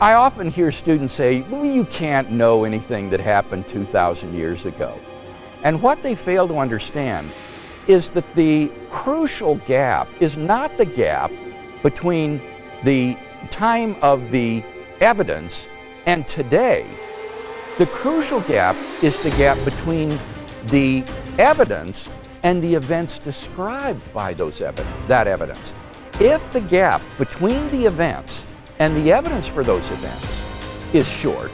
I often hear students say, well, you can't know anything that happened 2,000 years ago. And what they fail to understand is that the crucial gap is not the gap between the time of the evidence and today. The crucial gap is the gap between the evidence and the events described by that evidence. If the gap between the events and the evidence for those events is short,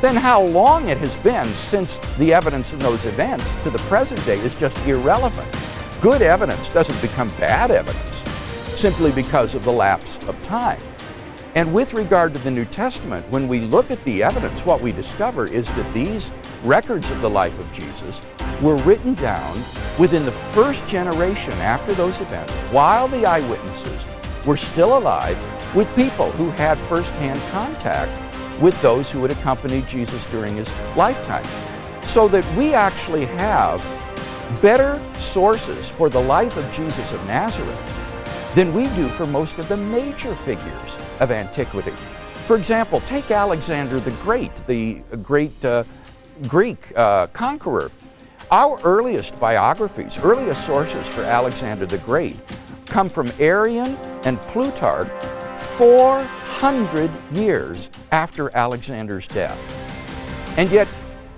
then how long it has been since the evidence in those events to the present day is just irrelevant. Good evidence doesn't become bad evidence simply because of the lapse of time. And with regard to the New Testament, when we look at the evidence, what we discover is that these records of the life of Jesus were written down within the first generation after those events, while the eyewitnesses were still alive, with people who had firsthand contact with those who had accompanied Jesus during his lifetime. So that we actually have better sources for the life of Jesus of Nazareth than we do for most of the major figures of antiquity. For example, take Alexander the Great, the great Greek conqueror. Our earliest biographies, earliest sources for Alexander the Great, come from Arrian and Plutarch 400 years after Alexander's death. And yet,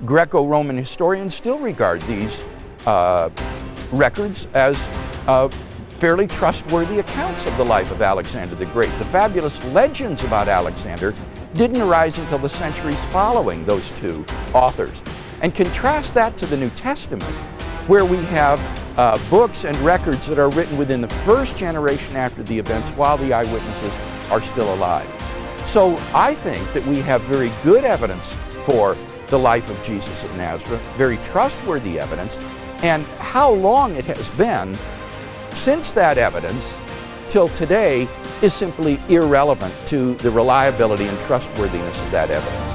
Greco-Roman historians still regard these records as fairly trustworthy accounts of the life of Alexander the Great. The fabulous legends about Alexander didn't arise until the centuries following those two authors. And contrast that to the New Testament, where we have books and records that are written within the first generation after the events while the eyewitnesses are still alive. So I think that we have very good evidence for the life of Jesus of Nazareth, very trustworthy evidence, and how long it has been since that evidence till today is simply irrelevant to the reliability and trustworthiness of that evidence.